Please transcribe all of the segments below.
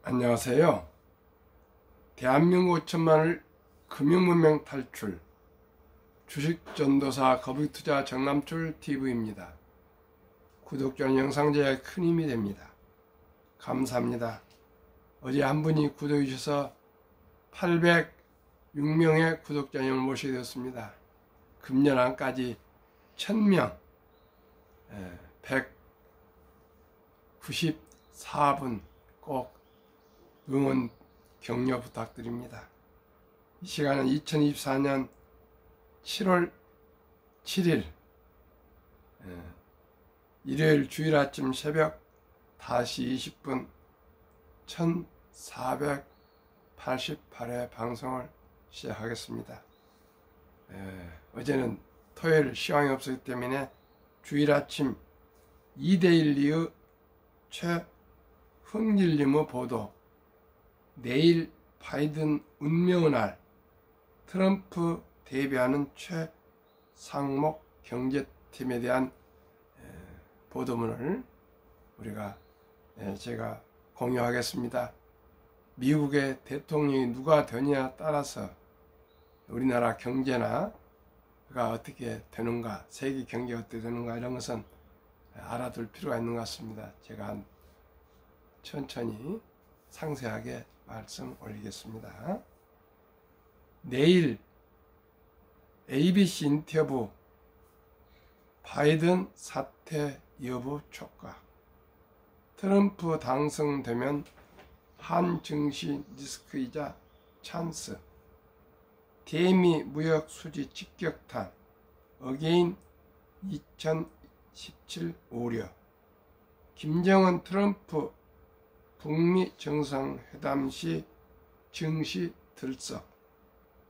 안녕하세요. 대한민국 5천만을 금융문명 탈출 주식전도사 거북이투자 정남출 TV입니다. 구독자는 영상제에 큰 힘이 됩니다. 감사합니다. 어제 한 분이 구독해 주셔서 806명의 구독자님을 모시게 되었습니다. 금년 안까지 1000명 194분 꼭 응원 격려 부탁드립니다. 이 시간은 2024년 7월 7일 일요일 주일 아침 새벽 5시 20분 1488회 방송을 시작하겠습니다. 어제는 토요일 시황이 없었기 때문에 주일 아침 2대1리의 최흥길님의 보도, 내일 바이든 운명의 날, 트럼프 대비하는 최상목 경제팀에 대한 보도문을 제가 공유하겠습니다. 미국의 대통령이 누가 되느냐에 따라서 우리나라 경제나 가 어떻게 되는가, 세계 경제가 어떻게 되는가 이런 것은 알아둘 필요가 있는 것 같습니다. 제가 천천히 상세하게 말씀 올리겠습니다. 내일 ABC 인터뷰 바이든 사퇴 여부 촉각, 트럼프 당선되면 한 증시 리스크이자 찬스, 대미 무역 수지 직격탄, 어게인 2017 우려, 김정은 트럼프 북미 정상회담 시 증시 들썩,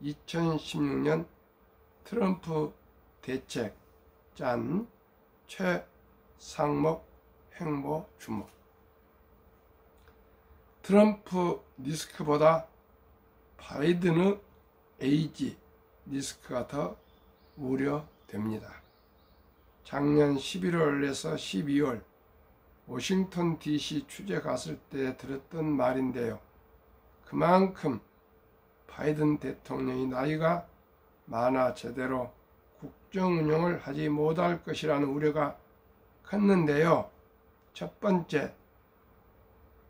2016년 트럼프 대책 짠 최상목 행보 주목. 트럼프 리스크보다 바이든의 에이지 리스크가 더 우려됩니다. 작년 11월에서 12월 워싱턴 DC 취재 갔을 때 들었던 말인데요. 그만큼 바이든 대통령이 나이가 많아 제대로 국정 운영을 하지 못할 것이라는 우려가 컸는데요. 첫 번째,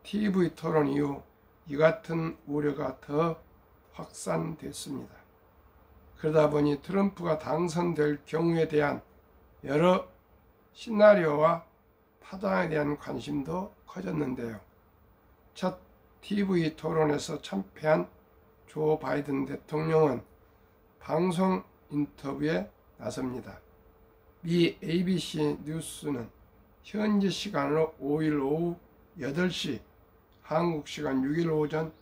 TV 토론 이후 이 같은 우려가 더 확산됐습니다. 그러다 보니 트럼프가 당선될 경우에 대한 여러 시나리오와 파장에 대한 관심도 커졌는데요. 첫 TV 토론에서 참패한 조 바이든 대통령은 방송 인터뷰에 나섭니다. 미 ABC 뉴스는 현지 시간으로 5일 오후 8시, 한국 시간 6일 오전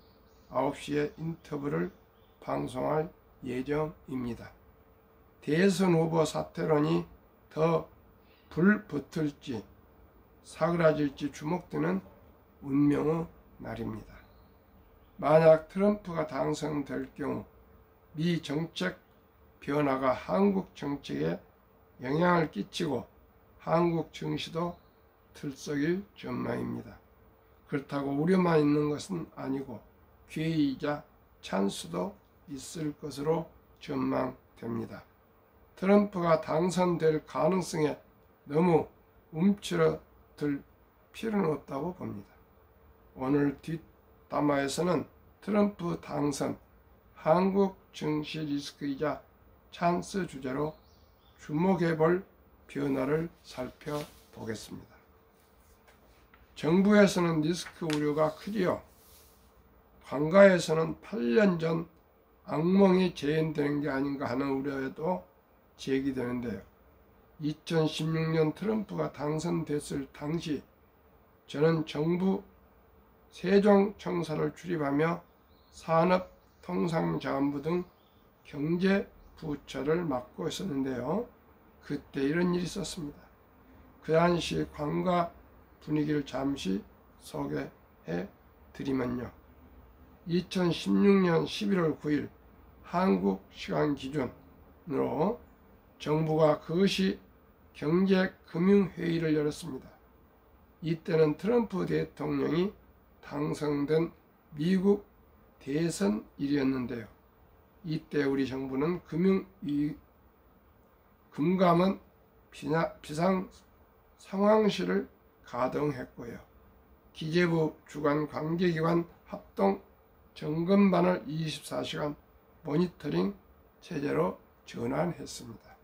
9시에 인터뷰를 방송할 예정입니다. 대선 후보 사퇴론이 더 불붙을지 사그라질지 주목되는 운명의 날입니다. 만약 트럼프가 당선될 경우 미 정책 변화가 한국 정책에 영향을 끼치고 한국 증시도 들썩일 전망입니다. 그렇다고 우려만 있는 것은 아니고 기회이자 찬스도 있을 것으로 전망됩니다. 트럼프가 당선될 가능성에 너무 움츠러들 필요는 없다고 봅니다. 오늘 뒷담화에서는 트럼프 당선, 한국 증시 리스크이자 찬스 주제로 주목해볼 변화를 살펴보겠습니다. 정부에서는 리스크 우려가 크지요. 관가에서는 8년 전 악몽이 재현되는 게 아닌가 하는 우려에도 제기되는데요. 2016년 트럼프가 당선됐을 당시 저는 정부 세종청사를 출입하며 산업통상자원부 등 경제부처를 맡고 있었는데요. 그때 이런 일이 있었습니다. 그 당시 관가 분위기를 잠시 소개해 드리면요. 2016년 11월 9일 한국 시간 기준으로 정부가 그것이 경제금융회의를 열었습니다. 이때는 트럼프 대통령이 당선된 미국 대선일이었는데요. 이때 우리 정부는 금감원 비상상황실을 가동했고요. 기재부 주관 관계기관 합동 점검반을 24시간 모니터링 체제로 전환했습니다.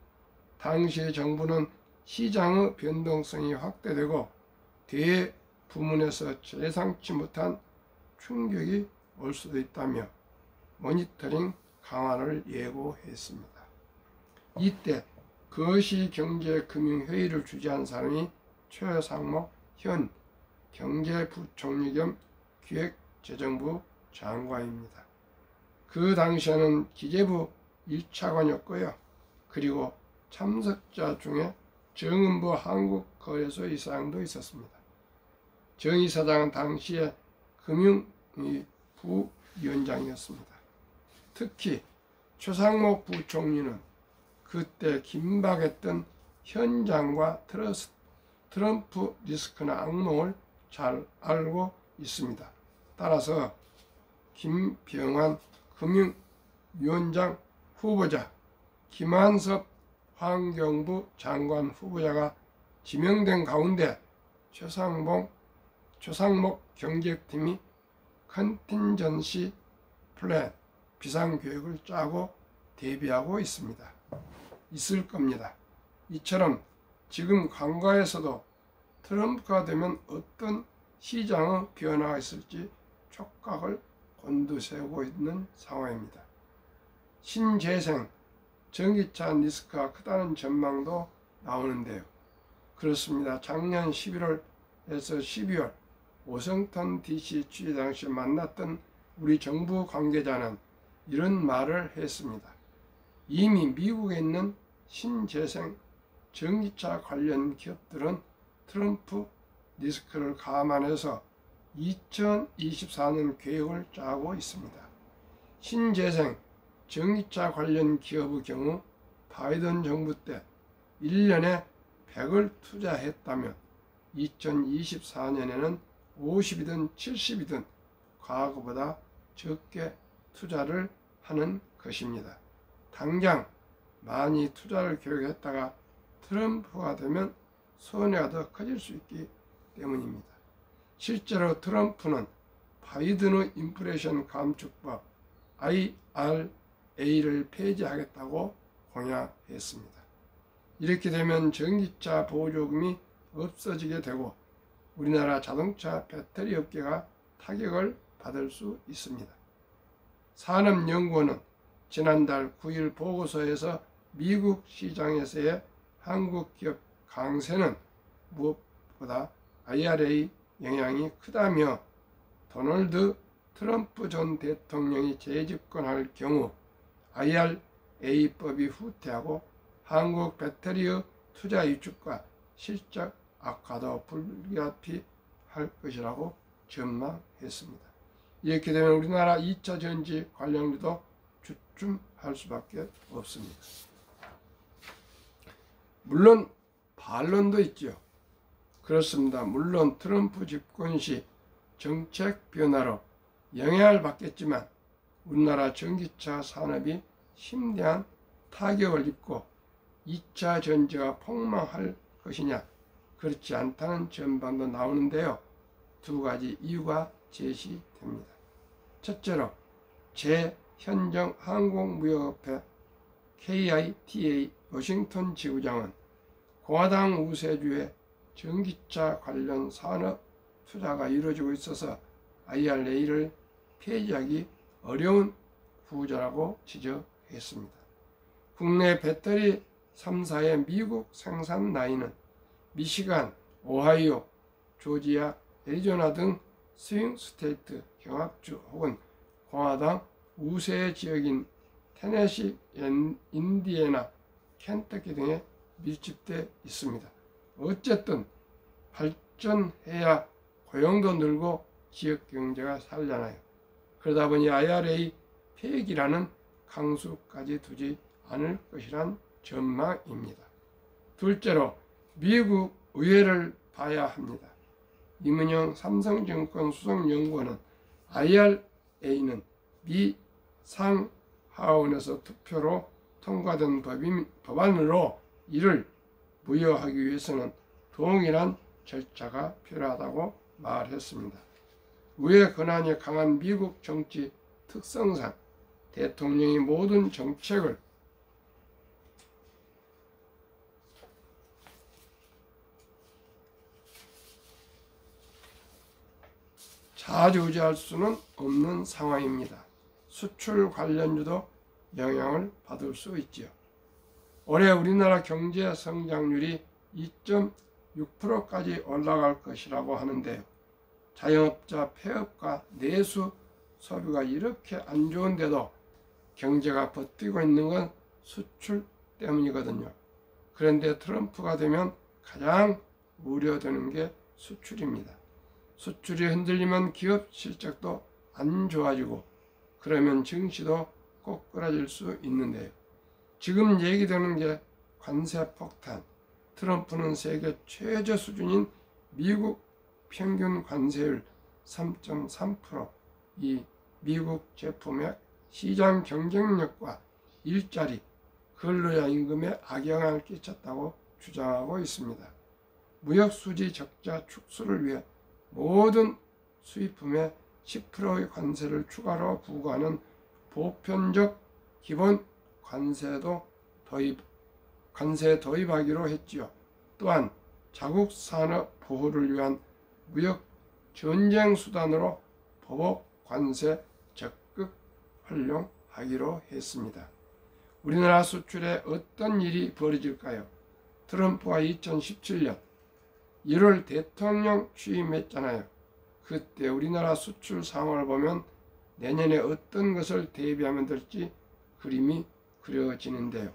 당시 정부는 시장의 변동성이 확대되고 대부문에서 예상치 못한 충격이 올 수도 있다며 모니터링 강화를 예고했습니다. 이때 거시경제금융회의를 주재한 사람이 최상목 현 경제부총리 겸 기획재정부 장관입니다. 그 당시에는 기재부 1차관이었고요. 그리고 참석자 중에 정은보 한국거래소 이사장도 있었습니다. 정 이사장은 당시에 금융부위원장이었습니다. 특히 최상목 부총리는 그때 긴박했던 현장과 트럼프 리스크나 악몽을 잘 알고 있습니다. 따라서 김병환 금융위원장 후보자, 김한섭 환경부 장관 후보자가 지명된 가운데 최상목 경제팀이 컨틴전시 플랜 비상계획을 짜고 대비하고 있을 겁니다. 이처럼 지금 관가에서도 트럼프가 되면 어떤 시장의 변화가 있을지 촉각을 곤두세우고 있는 상황입니다. 신재생, 전기차 리스크가 크다는 전망도 나오는데요. 그렇습니다. 작년 11월에서 12월 워싱턴 DC 취재 당시 만났던 우리 정부 관계자는 이런 말을 했습니다. 이미 미국에 있는 신재생 전기차 관련 기업들은 트럼프 리스크를 감안해서 2024년 계획을 짜고 있습니다. 신재생 전기차 관련 기업의 경우 바이든 정부 때 1년에 100을 투자했다면 2024년에는 50이든 70이든 과거보다 적게 투자를 하는 것입니다. 당장 많이 투자를 계획했다가 트럼프가 되면 손해가 더 커질 수 있기 때문입니다. 실제로 트럼프는 바이든의 인플레이션 감축법 IRA를 폐지하겠다고 공약했습니다. 이렇게 되면 전기차 보조금이 없어지게 되고 우리나라 자동차 배터리 업계가 타격을 받을 수 있습니다. 산업연구원은 지난달 9일 보고서에서 미국 시장에서의 한국 기업 강세는 무엇보다 IRA 영향이 크다며 도널드 트럼프 전 대통령이 재집권할 경우 IRA법이 후퇴하고 한국 배터리의 투자 위축과 실적 악화도 불가피할 것이라고 전망했습니다. 이렇게 되면 우리나라 2차 전지 관련주도 주춤할 수밖에 없습니다. 물론 반론도 있죠. 그렇습니다. 물론 트럼프 집권 시 정책 변화로 영향을 받겠지만 우리나라 전기차 산업이 심대한 타격을 입고 2차 전지가 폭망할 것이냐, 그렇지 않다는 전망도 나오는데요. 두 가지 이유가 제시됩니다. 첫째로 제현정 항공무역협회 KITA 워싱턴 지부장은 공화당 우세주의 전기차 관련 산업 투자가 이루어지고 있어서 IRA를 폐지하기 어려운 구조라고 지적했습니다. 국내 배터리 3사의 미국 생산 라인은 미시간, 오하이오, 조지아, 애리조나 등 스윙 스테이트 경합주 혹은 공화당 우세 지역인 테네시, 인디애나, 켄터키 등에 밀집되어 있습니다. 어쨌든 발전해야 고용도 늘고 지역 경제가 살려나요. 그러다 보니 IRA 폐기라는 강수까지 두지 않을 것이란 전망입니다. 둘째로 미국 의회를 봐야 합니다. 이문영 삼성증권 수석연구원은 IRA는 미 상하원에서 투표로 통과된 법안으로 이를 무효하기 위해서는 동일한 절차가 필요하다고 말했습니다. 우회 권한이 강한 미국 정치 특성상 대통령이 모든 정책을 좌지우지할 수는 없는 상황입니다. 수출 관련주도 영향을 받을 수 있지요. 올해 우리나라 경제 성장률이 2.6%까지 올라갈 것이라고 하는데요. 자영업자 폐업과 내수 소비가 이렇게 안 좋은데도 경제가 버티고 있는 건 수출 때문이거든요. 그런데 트럼프가 되면 가장 우려되는 게 수출입니다. 수출이 흔들리면 기업 실적도 안 좋아지고 그러면 증시도 꼬꾸라질 수 있는데요. 지금 얘기되는 게 관세 폭탄. 트럼프는 세계 최저 수준인 미국 평균 관세율 3.3%, 이 미국 제품의 시장 경쟁력과 일자리, 근로자 임금에 악영향을 끼쳤다고 주장하고 있습니다. 무역수지 적자 축소를 위해 모든 수입품에 10%의 관세를 추가로 부과하는 보편적 기본 관세 도입하기로 했지요. 또한 자국 산업 보호를 위한 무역 전쟁 수단으로 보복 관세 적극 활용하기로 했습니다. 우리나라 수출에 어떤 일이 벌어질까요? 트럼프가 2017년 1월 대통령 취임했잖아요. 그때 우리나라 수출 상황을 보면 내년에 어떤 것을 대비하면 될지 그림이 그려지는데요.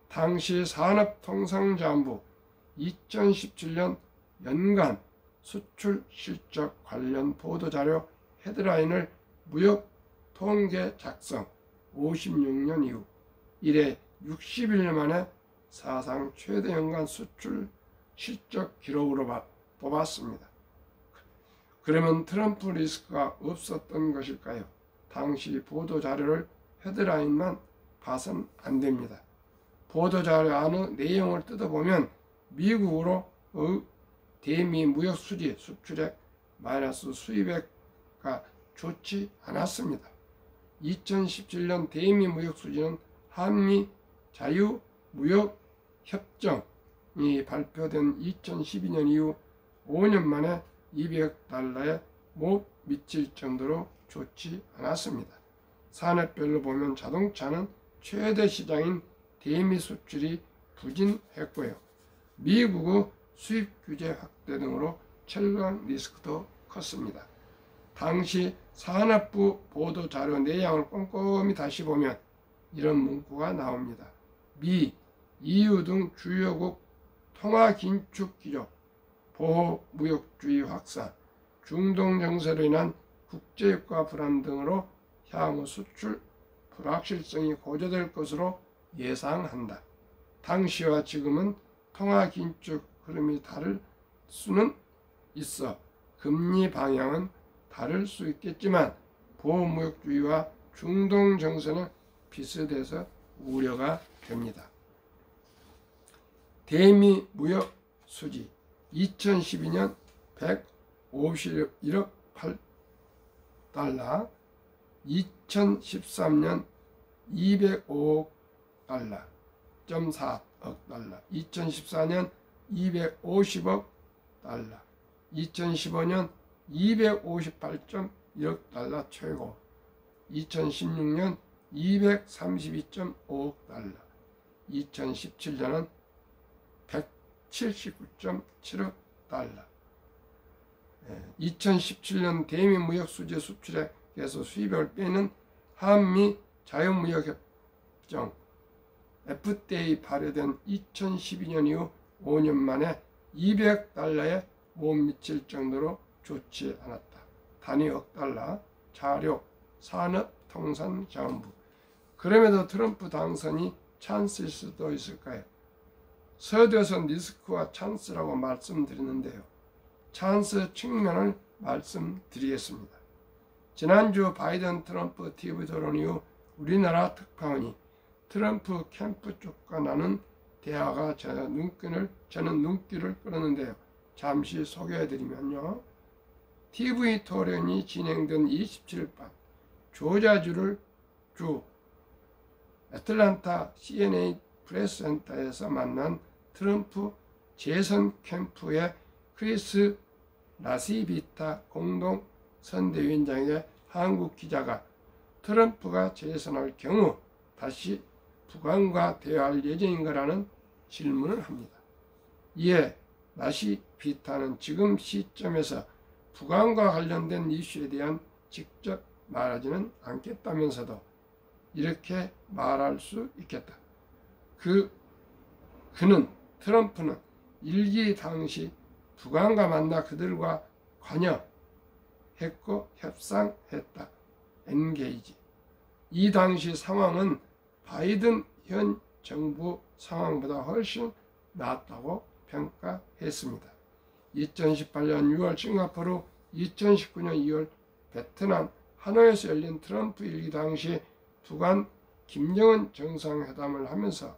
당시 산업통상자원부 2017년 연간 수출 실적 관련 보도자료 헤드라인을 무역 통계 작성 56년 이후 이래 60일 만에 사상 최대 연간 수출 실적 기록으로 뽑았습니다. 그러면 트럼프 리스크가 없었던 것일까요? 당시 보도자료를 헤드라인만 봐선 안 됩니다. 보도자료 안의 내용을 뜯어보면 미국으로 대미 무역 수지 수출액 마이너스 수입액가 좋지 않았습니다. 2017년 대미 무역 수지는 한미 자유무역협정이 발표된 2012년 이후 5년 만에 200억 달러에 못 미칠 정도로 좋지 않았습니다. 산업별로 보면 자동차는 최대 시장인 대미 수출이 부진했고요. 미국의 수입 규제 확대 등으로 철강 리스크도 컸습니다. 당시 산업부 보도자료 내용을 꼼꼼히 다시 보면 이런 문구가 나옵니다. 미, EU 등 주요국 통화 긴축 기조, 보호 무역주의 확산, 중동 정세로 인한 국제유가 불안 등으로 향후 수출 불확실성이 고조될 것으로 예상한다. 당시와 지금은 통화 긴축 흐름이 다를 수는 있어 금리 방향은 다를 수 있겠지만 보호무역주의와 중동 정세는 비슷해서 우려가 됩니다. 대미 무역 수지 2012년 151억 8달러, 2013년 205억 달러, 0.4억 달러, 2014년 250억 달러, 2015년 258.1억 달러 최고, 2016년 232.5억 달러, 2017년은 179.7억 달러. 2017년 대미 무역 수지 수출액에서 수입액을 빼는 한미 자유무역협정 FTA 발효된 2012년 이후 5년 만에 200억 달러에 못 미칠 정도로 좋지 않았다. 단위 억 달러, 자료, 산업통상자원부. 그럼에도 트럼프 당선이 찬스일 수도 있을까요? 서두에서 리스크와 찬스라고 말씀드리는데요. 찬스 측면을 말씀드리겠습니다. 지난주 바이든 트럼프 TV 토론 이후 우리나라 특파원이 트럼프 캠프 쪽과 나눈 대화가 저는 눈길을 끌었는데요. 잠시 소개해드리면요. TV 토론이 진행된 27일 밤 조지아주 애틀랜타 CNA 프레스센터에서 만난 트럼프 재선 캠프의 크리스 라시비타 공동 선대위원장의 한국 기자가 트럼프가 재선할 경우 다시 북한과 대화할 예정인가라는 질문을 합니다. 이에 라시비타는 지금 시점에서 북한과 관련된 이슈에 대한 직접 말하지는 않겠다면서도 이렇게 말할 수 있겠다. 트럼프는 일기 당시 북한과 만나 그들과 관여했고 협상했다. 엔게이지. 이 당시 상황은 바이든 현 정부 상황보다 훨씬 낫다고 평가했습니다. 2018년 6월 싱가포르, 2019년 2월 베트남, 하노이에서 열린 트럼프 일기 당시 북한 김정은 정상회담을 하면서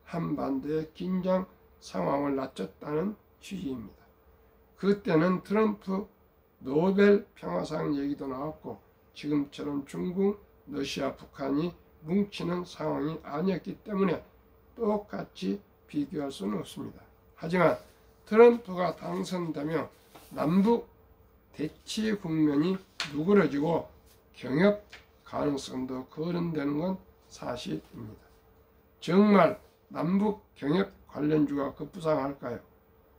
한반도의 긴장 상황을 낮췄다는 취지입니다. 그때는 트럼프 노벨 평화상 얘기도 나왔고 지금처럼 중국, 러시아, 북한이 뭉치는 상황이 아니었기 때문에 똑같이 비교할 수는 없습니다. 하지만 트럼프가 당선되면 남북 대치 국면이 누그러지고 경협 가능성도 거론되는 건 사실입니다. 정말 남북 경협 관련주가 급부상할까요?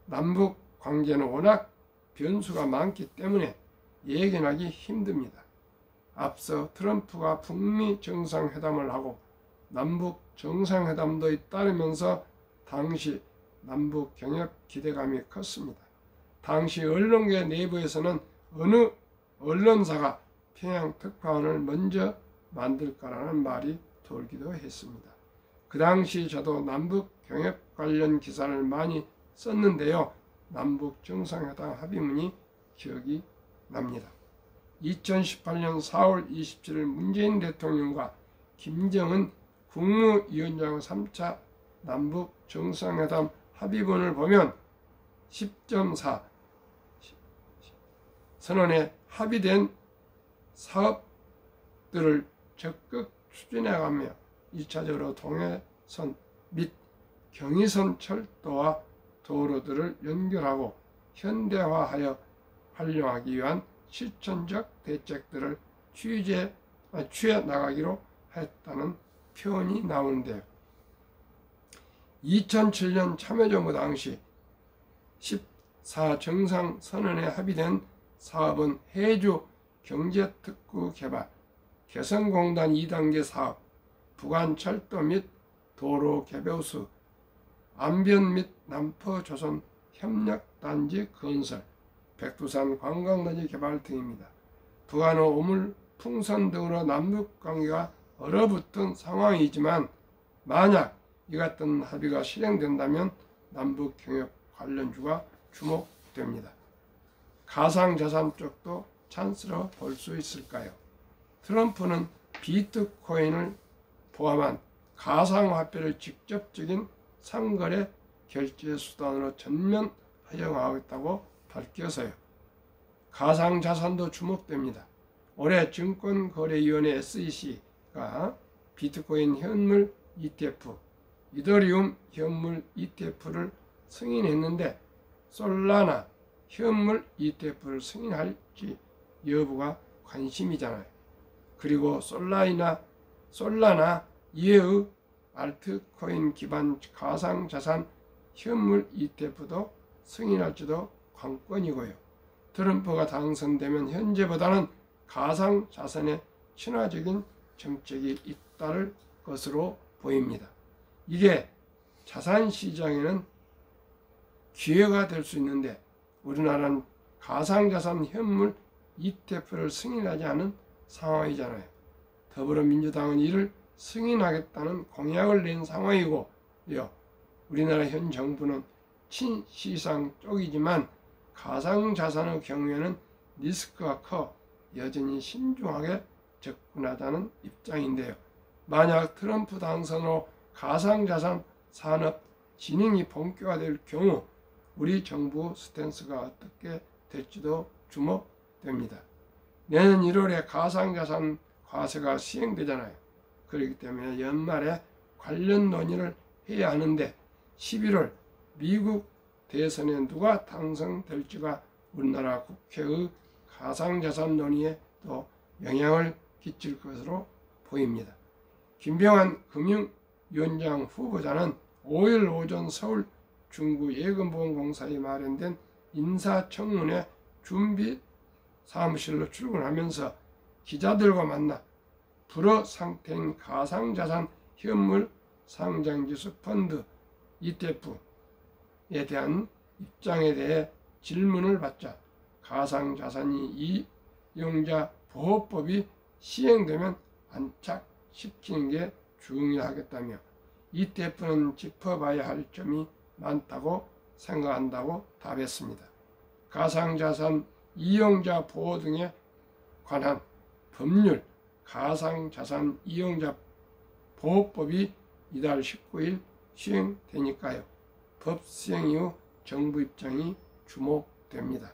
남북 관계는 워낙 변수가 많기 때문에 예견하기 힘듭니다. 앞서 트럼프가 북미 정상회담을 하고 남북 정상회담도 잇따르면서 당시 남북 경협 기대감이 컸습니다. 당시 언론계 내부에서는 어느 언론사가 평양 특파원을 먼저 만들까라는 말이 돌기도 했습니다. 그 당시 저도 남북 경협 관련 기사를 많이 썼는데요. 남북 정상회담 합의문이 기억이 납니다. 2018년 4월 27일 문재인 대통령과 김정은 국무위원장 3차 남북 정상회담 합의문을 보면 10.4 선언에 합의된 사업들을 적극 추진해가며 1차적으로 동해선 및 경의선 철도와 도로들을 연결하고 현대화하여 활용하기 위한 실천적 대책들을 취해 나가기로 했다는 표현이 나오는데요. 2007년 참여정부 당시 14 정상선언에 합의된 사업은 해주 경제특구 개발, 개성공단 2단계 사업, 부간철도 및 도로 개보수, 안변 및 남포조선 협력단지 건설, 백두산 관광단지 개발 등입니다. 북한의 오물 풍선 등으로 남북관계가 얼어붙은 상황이지만 만약 이 같은 합의가 실행된다면 남북경협 관련주가 주목됩니다. 가상자산 쪽도 찬스로 볼 수 있을까요? 트럼프는 비트코인을 포함한 가상화폐를 직접적인 상거래 결제 수단으로 전면 허용하겠다고 밝혀서요. 가상자산도 주목됩니다. 올해 증권거래위원회 SEC가 비트코인 현물 ETF, 이더리움 현물 ETF를 승인했는데 솔라나 현물 ETF를 승인할지 여부가 관심이잖아요. 그리고 솔라나 이외의 알트코인 기반 가상자산 현물 ETF도 승인할지도 관건이고요. 트럼프가 당선되면 현재보다는 가상자산에 친화적인 정책이 잇따를 것으로 보입니다. 이게 자산시장에는 기회가 될 수 있는데 우리나라는 가상자산 현물 ETF를 승인하지 않은 상황이잖아요. 더불어민주당은 이를 승인하겠다는 공약을 낸 상황이고 우리나라 현 정부는 친시장 쪽이지만 가상자산의 경우에는 리스크가 커 여전히 신중하게 접근하자는 입장인데요. 만약 트럼프 당선으로 가상자산 산업 진행이 본격화될 경우 우리 정부 스탠스가 어떻게 될지도 주목됩니다. 내년 1월에 가상자산 과세가 시행되잖아요. 그렇기 때문에 연말에 관련 논의를 해야 하는데 11월 미국 대선에 누가 당선될지가 우리나라 국회의 가상자산 논의에 또 영향을 끼칠 것으로 보입니다. 김병환 금융위원장 후보자는 5일 오전 서울 중구예금보험공사에 마련된 인사청문회 준비 사무실로 출근하면서 기자들과 만나 불허 상태인 가상자산 현물 상장지수 펀드 ETF에 대한 입장에 대해 질문을 받자 가상자산이 이용자 보호법이 시행되면 안착시키는 게 중요하겠다며 ETF는 짚어봐야 할 점이 많다고 생각한다고 답했습니다. 가상자산 이용자 보호 등에 관한 법률 가상자산 이용자 보호법이 이달 19일 시행되니까요. 법 시행 이후 정부 입장이 주목됩니다.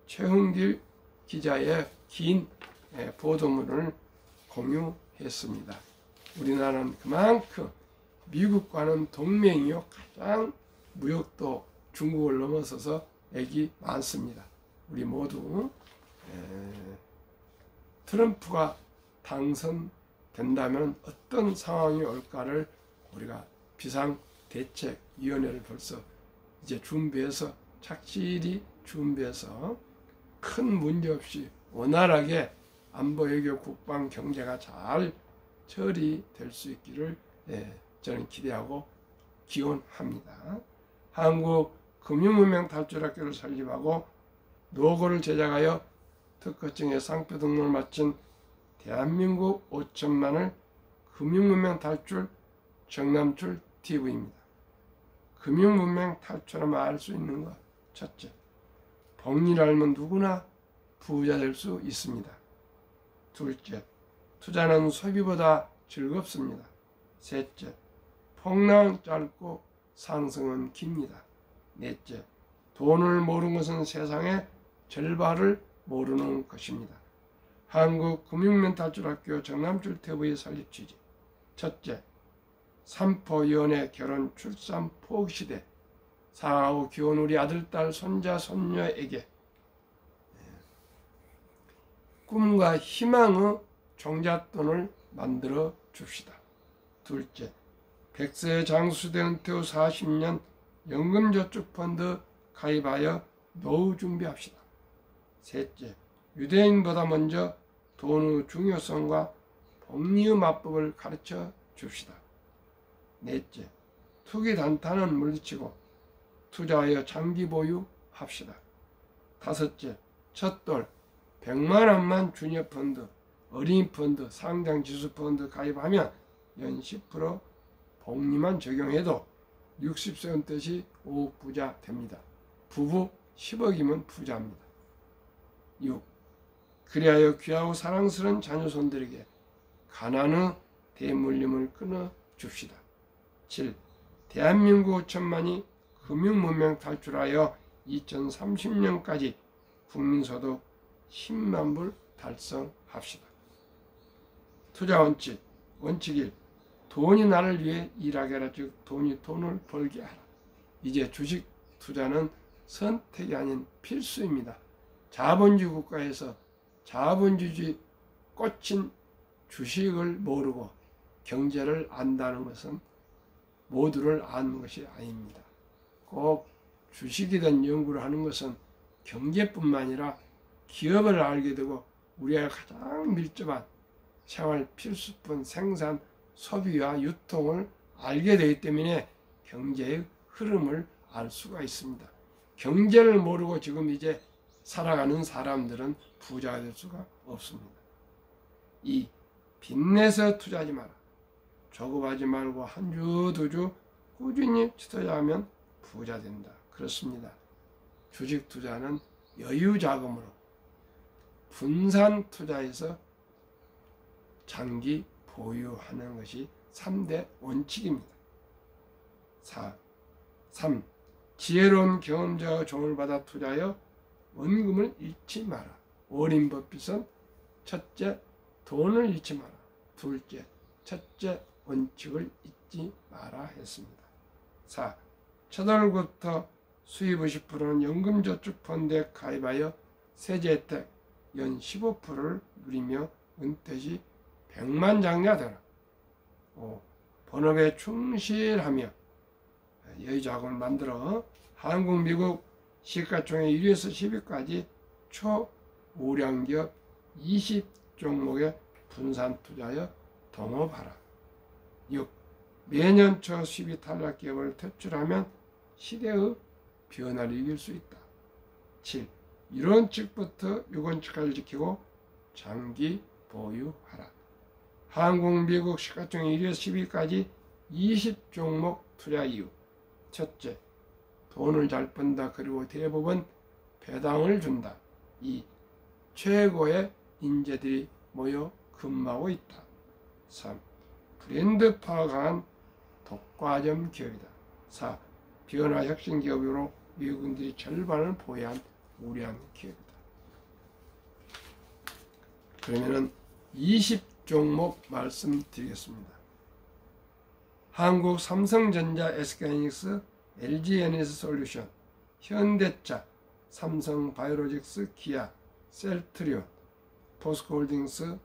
최흥길 기자의 긴 보도문을 공유했습니다. 우리나라는 그만큼 미국과는 동맹이요. 가장 무역도 중국을 넘어서서 액이 많습니다. 우리 모두 트럼프가 당선된다면 어떤 상황이 올까를 우리가 비상대책위원회를 벌써 이제 준비해서 착실히 준비해서 큰 문제 없이 원활하게 안보, 외교, 국방, 경제가 잘 처리될 수 있기를 저는 기대하고 기원합니다. 한국 금융문명 탈출학교를 설립하고 노고를 제작하여 특허증에 상표 등록을 마친 대한민국 5천만을 금융문명 탈출 정남출 TV입니다. 금융문명 탈출하면 알 수 있는 것. 첫째, 복리를 알면 누구나 부자 될 수 있습니다. 둘째, 투자는 소비보다 즐겁습니다. 셋째, 폭락은 짧고 상승은 깁니다. 넷째, 돈을 모르는 것은 세상의 절반을 모르는 것입니다. 한국금융멘탈출학교 정남출 TV 설립 취지. 첫째, 삼포연애 결혼 출산 포기 시대 사랑하고 귀여운 우리 아들, 딸, 손자, 손녀에게 꿈과 희망의 종잣돈을 만들어 줍시다. 둘째, 100세 장수대 은퇴 후 40년 연금저축펀드 가입하여 노후 준비합시다. 셋째, 유대인보다 먼저 돈의 중요성과 복리의 맞법을 가르쳐 줍시다. 넷째, 투기 단타는 물리치고 투자하여 장기 보유합시다. 다섯째, 첫돌 100만 원만 주니어 펀드, 어린이 펀드, 상장 지수 펀드 가입하면 연 10% 복리만 적용해도 60세 은퇴 시 5억 부자 됩니다. 부부 10억이면 부자입니다. 6. 그리하여 귀하고 사랑스러운 자녀손들에게 가난의 대물림을 끊어줍시다. 7. 대한민국 5천만이 금융문명 탈출하여 2030년까지 국민소득 10만 불 달성합시다. 투자 원칙. 원칙 1. 돈이 나를 위해 일하게 하라. 즉 돈이 돈을 벌게 하라. 이제 주식 투자는 선택이 아닌 필수입니다. 자본주의 국가에서 자본주의 꽂힌 주식을 모르고 경제를 안다는 것은 모두를 아는 것이 아닙니다. 꼭 주식이든 연구를 하는 것은 경제뿐만 아니라 기업을 알게 되고 우리가 가장 밀접한 생활 필수품 생산, 소비와 유통을 알게 되기 때문에 경제의 흐름을 알 수가 있습니다. 경제를 모르고 지금 이제 살아가는 사람들은 부자가 될 수가 없습니다. 2. 빚내서 투자하지 마라. 조급하지 말고 한 주, 두 주 꾸준히 투자하면 부자 된다. 그렇습니다. 주식 투자는 여유 자금으로 분산 투자해서 장기 보유하는 것이 3대 원칙입니다. 3. 지혜로운 경험자의 조언을 받아 투자하여 원금을 잃지 마라. 워렌 버핏은 첫째, 돈을 잃지 마라. 둘째, 첫째 원칙을 잊지 마라 했습니다. 4. 첫 월부터 수입 50%는 연금저축펀드에 가입하여 세제 혜택 연 15%를 누리며 은퇴 시 백만장자되라. 5. 본업에 충실하며 여유자금을 만들어 한국, 미국 시가총액 1위에서 10위까지 초우량기업 20종목에 분산 투자하여 동업하라. 6. 매년 초 10위 탈락기업을 퇴출하면 시대의 변화를 이길 수 있다. 7. 1원칙부터 6원칙까지 지키고 장기 보유하라. 한국, 미국 시가총액 1위에서 10위까지 20종목 투자 이유. 첫째, 돈을 잘 번다. 그리고 대부분 배당을 준다. 2. 최고의 인재들이 모여 근무하고 있다. 3. 브랜드 파워가 강한 독과점 기업이다. 4. 변화 혁신 기업으로 미국인들이 절반을 보유한 우량 기업이다. 그러면은 20종목 말씀드리겠습니다. 한국 삼성전자, SK하이닉스, LG에너지솔루션, 현대차, 삼성바이오로직스, 기아, 셀트리온, 포스코홀딩스,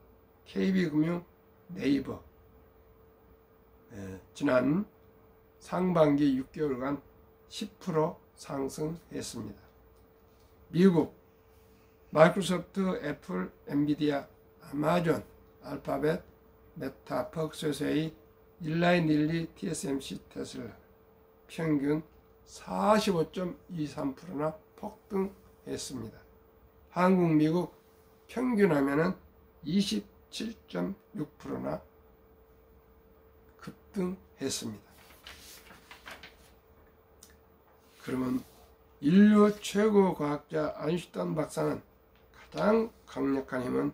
KB금융, 네이버. 지난 상반기 6개월간 10% 상승했습니다. 미국 마이크로소프트, 애플, 엔비디아, 아마존, 알파벳, 메타, 벅스웨이, 일라이 닐리, TSMC, 테슬라 평균 45.23%나 폭등했습니다. 한국, 미국 평균하면은 27.6%나 급등했습니다. 그러면 인류 최고 과학자 아인슈타인 박사는 가장 강력한 힘은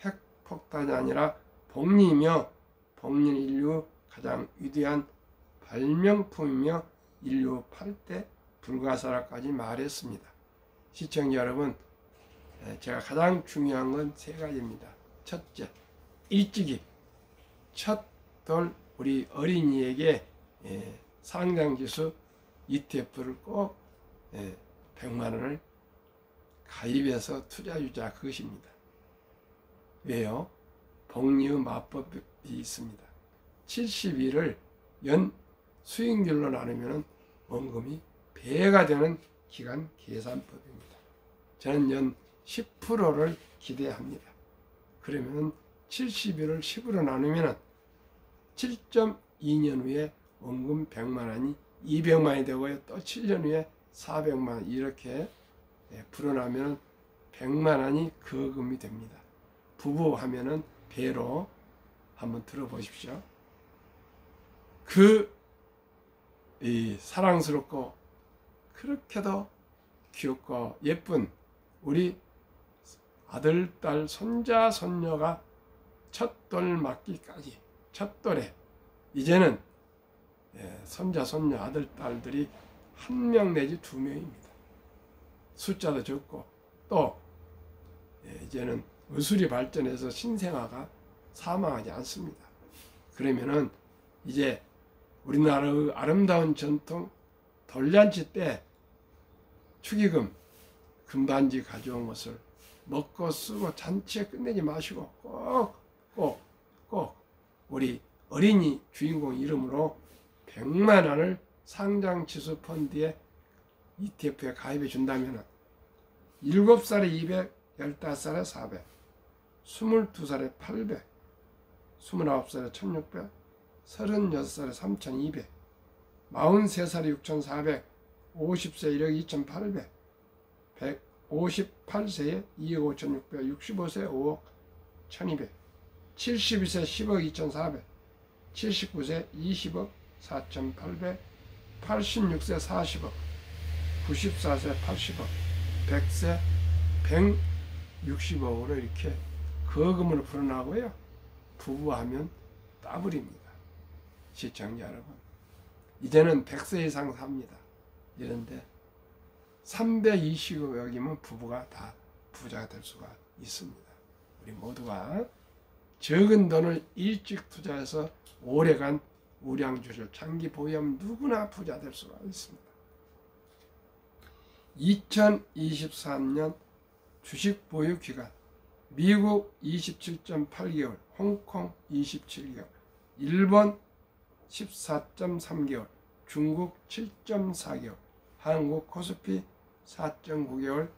핵폭탄이 아니라 복리이며 복리는 인류 가장 위대한 발명품이며 인류 8대 불가사라까지 말했습니다. 시청자 여러분, 제가 가장 중요한 건 세 가지입니다. 첫째, 일찍이 첫 돌 우리 어린이에게 상장지수 ETF를 꼭 100만 원을 가입해서 투자유자 그것입니다. 왜요? 복리의 마법이 있습니다. 70일을 연 수익률로 나누면 원금이 배가 되는 기간 계산법입니다. 저는 연 10%를 기대합니다. 그러면 70일을 10으로 나누면 7.2년 후에 원금 100만 원이 200만 원이 되고요. 또 7년 후에 400만 원 이렇게 불어나면 100만 원이 거금이 됩니다. 부부 하면은 배로 한번 들어보십시오. 이 사랑스럽고 그렇게도 귀엽고 예쁜 우리 아들, 딸, 손자, 손녀가 첫돌 맞기까지 첫돌에 이제는 손자, 손녀, 아들, 딸들이 1명 내지 2명입니다. 숫자도 적고 또 이제는 의술이 발전해서 신생아가 사망하지 않습니다. 그러면은 이제 우리나라의 아름다운 전통 돌잔치 때 축의금, 금반지 가져온 것을 먹고 쓰고 잔치에 끝내지 마시고 꼭 우리 어린이 주인공 이름으로 100만 원을 상장지수 펀드에 ETF에 가입해 준다면 7살에 200, 15살에 400, 22살에 800, 29살에 1600, 36살에 3200, 43살에 6400, 50세 1억 2800, 158세에 2억 5600, 65세 5억 1200, 72세 10억 2400, 79세 20억 4800, 86세 40억, 94세 80억, 100세 160억으로 이렇게 거금으로 불어나고요. 부부하면 더블입니다. 시청자 여러분, 이제는 100세 이상 삽니다. 이런데 320억이면 부부가 다 부자가 될 수가 있습니다. 우리 모두가 적은 돈을 일찍 투자해서 오래간 우량주를 장기 보유하면 누구나 부자 될 수가 있습니다. 2023년 주식 보유 기간, 미국 27.8개월, 홍콩 27개월, 일본 14.3개월, 중국 7.4개월, 한국 코스피 4.9개월,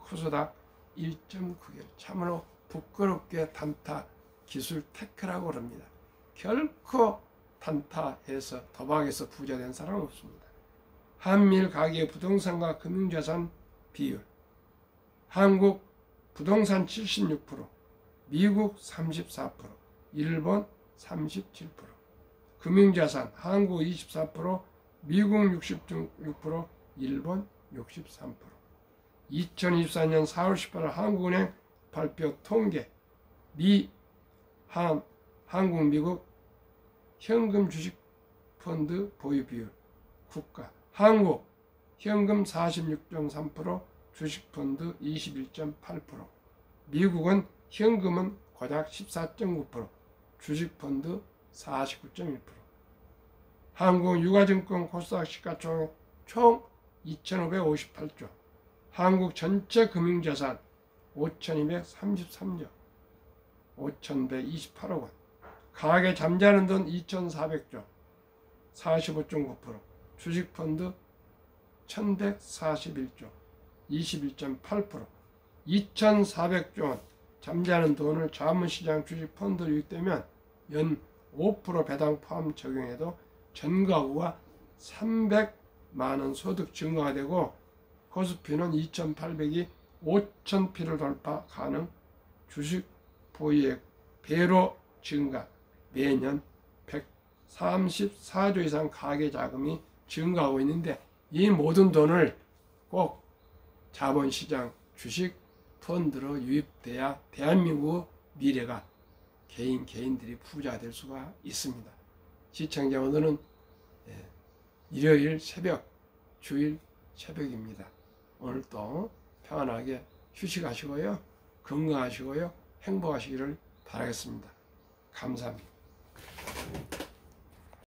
코스닥 1.9개월. 참으로 부끄럽게 단타 기술 테크라고 합니다. 결코 단타해서 도박해서 부자된 사람은 없습니다. 한미일 가계 부동산과 금융자산 비율, 한국 부동산 76%, 미국 34%, 일본 37%, 금융자산 한국 24%, 미국 66%, 일본 63%. 2024년 4월 18일 한국은행 발표 통계, 한국, 미국 현금 주식 펀드 보유 비율, 국가, 한국 현금 46.3%, 주식 펀드 21.8%, 미국은 현금은 고작 14.9%, 주식 펀드 49.1%. 한국 유가증권 코스닥 시가총액 총 2,558조, 한국 전체 금융자산 5,233조, 5,128억 원, 가계 잠자는 돈 2,400조, 45.9%, 주식펀드 1,141조, 21.8%, 2,400조 원 잠자는 돈을 자문시장 주식펀드로 유입되면 연 5% 배당 포함 적용해도 전 가구가 300만원 소득 증가가 되고 코스피는 2,800이 5,000피를 돌파 가능, 주식 보유액 배로 증가, 매년 134조 이상 가계 자금이 증가하고 있는데 이 모든 돈을 꼭 자본시장 주식 펀드로 유입돼야 대한민국 미래가 개인들이 부자 될 수가 있습니다. 시청자, 오늘은 일요일 새벽, 주일 새벽입니다. 오늘 또 평안하게 휴식하시고요, 건강하시고요, 행복하시기를 바라겠습니다. 감사합니다.